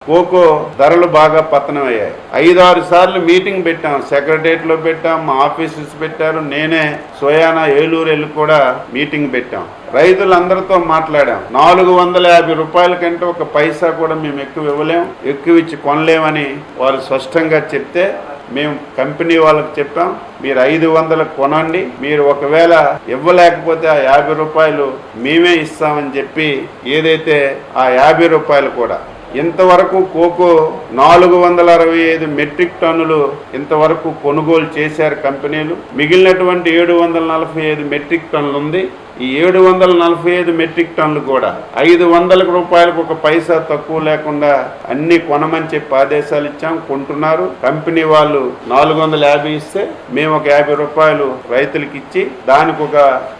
Cocoa ధరలు బాగా పతనమయ్యాయి. 5-6 సార్లు మీటింగ్ పెట్టాం, సెక్రటరియట్లో పెట్టాం, మా ఆఫీసర్స్ పెట్టారు, నేనే సోయానా ఏలూరు వెళ్ళి కూడా మీటింగ్ పెట్టాం. రైతులందరితో మాట్లాడాం. 450 రూపాయల కంటే ఒక పైసా కూడా మేము ఎక్కువ ఇవ్వలేం, ఎక్కువ ఇచ్చి కొనలేమని వారు స్పష్టంగా చెప్తే మేము కంపెనీ వాళ్ళకి చెప్పాం, మీరు 500 కొనండి, మీరు ఒకవేళ ఇవ్వలేకపోతే ఆ 50 రూపాయలు మేమే ఇస్తామని చెప్పి ఏదైతే ఆ 50 రూపాయలు కూడా ఇంతవరకు కోకో 465 మెట్రిక్ టన్నులు ఇంతవరకు కొనుగోలు చేశారు కంపెనీలు. మిగిలినటువంటి 745 మెట్రిక్ టన్నులు ఉంది. ఈ 745 మెట్రిక్ టన్నులు కూడా 500 రూపాయలకు ఒక పైసా తక్కువ లేకుండా అన్ని కొనమని చెప్పి ఆదేశాలు ఇచ్చాం. కొంటున్నారు. కంపెనీ వాళ్ళు 450 ఇస్తే మేము ఒక 50 రూపాయలు రైతులకి ఇచ్చి దానికి ఒక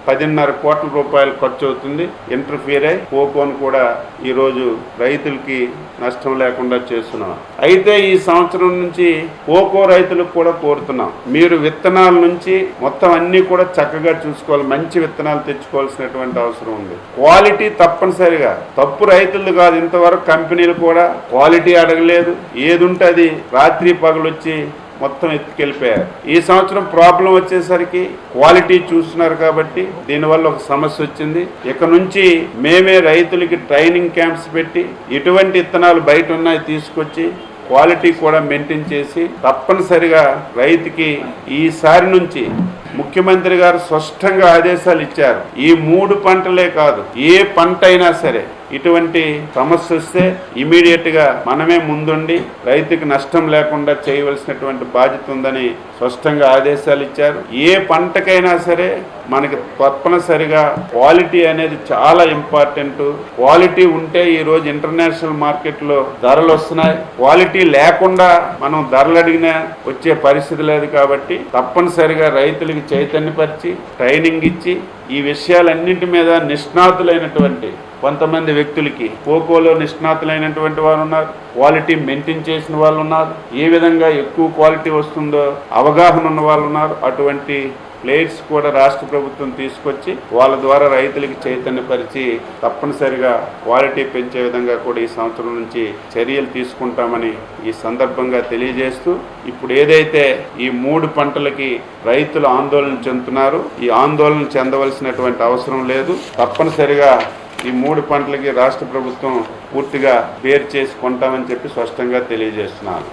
10.5 కోట్ల రూపాయలు ఖర్చు అవుతుంది. ఇంటర్ఫియర్ అయి కోకోను కూడా ఈరోజు రైతులకి నష్టం లేకుండా చేస్తున్నాం. అయితే ఈ సంవత్సరం నుంచి కోకో రైతులకు కూడా కోరుతున్నాం, మీరు విత్తనాల నుంచి మొత్తం అన్ని కూడా చక్కగా చూసుకోవాలి, మంచి విత్తనాలు తెచ్చుకోవాల్సినటువంటి అవసరం ఉంది. క్వాలిటీ తప్పనిసరిగా, తప్పు రైతులు కాదు, ఇంతవరకు కంపెనీలు కూడా క్వాలిటీ అడగలేదు. ఏది ఉంటే అది రాత్రి పగలొచ్చి మొత్తం ఎత్తుకెళ్ళిపోయారు. ఈ సంవత్సరం ప్రాబ్లం వచ్చేసరికి క్వాలిటీ చూస్తున్నారు కాబట్టి దీనివల్ల ఒక సమస్య వచ్చింది. ఇక నుంచి మేమే రైతులకి ట్రైనింగ్ క్యాంప్స్ పెట్టి ఇటువంటి విత్తనాలు బయట ఉన్నాయి తీసుకొచ్చి క్వాలిటీ కూడా మెయింటైన్ చేసి తప్పనిసరిగా రైతుకి ఈసారి నుంచి ముఖ్యమంత్రి గారు స్పష్టంగా ఆదేశాలు ఇచ్చారు. ఈ 3 పంటలే కాదు, ఏ పంట అయినా సరే ఇటువంటి సమస్య వస్తే ఇమీడియట్ గా మనమే ముందుండి రైతుకి నష్టం లేకుండా చేయవలసినటువంటి బాధ్యత ఉందని స్పష్టంగా ఆదేశాలు ఇచ్చారు. ఏ పంటకైనా సరే మనకి తప్పనిసరిగా క్వాలిటీ అనేది చాలా ఇంపార్టెంట్. క్వాలిటీ ఉంటే ఈ రోజు ఇంటర్నేషనల్ మార్కెట్లో ధరలు వస్తున్నాయి. క్వాలిటీ లేకుండా మనం ధరలు అడిగినా వచ్చే పరిస్థితి లేదు. కాబట్టి తప్పనిసరిగా రైతులకి చైతన్యపరిచి ట్రైనింగ్ ఇచ్చి ఈ విషయాలన్నింటి మీద నిష్ణాతులైనటువంటి కొంతమంది వ్యక్తులకి, కోకోలో నిష్ణాతులైనటువంటి వారు ఉన్నారు, క్వాలిటీ మెయింటైన్ చేసిన వాళ్ళు ఉన్నారు, ఏ విధంగా ఎక్కువ క్వాలిటీ వస్తుందో అవగాహన ఉన్న వాళ్ళు ఉన్నారు. అటువంటి ప్లేయర్స్ కూడా రాష్ట్ర ప్రభుత్వం తీసుకొచ్చి వాళ్ళ ద్వారా రైతులకి చైతన్యపరిచి తప్పనిసరిగా క్వాలిటీ పెంచే విధంగా కూడా ఈ సంవత్సరం నుంచి చర్యలు తీసుకుంటామని ఈ సందర్భంగా తెలియజేస్తూ, ఇప్పుడు ఏదైతే ఈ 3 పంటలకి రైతులు ఆందోళన చెందుతున్నారు, ఈ ఆందోళన చెందవలసినటువంటి అవసరం లేదు. తప్పనిసరిగా ఈ 3 పంటలకి రాష్ట్ర ప్రభుత్వం పూర్తిగా బేర్ చేసి కొంటామని చెప్పి స్పష్టంగా తెలియజేస్తున్నాను.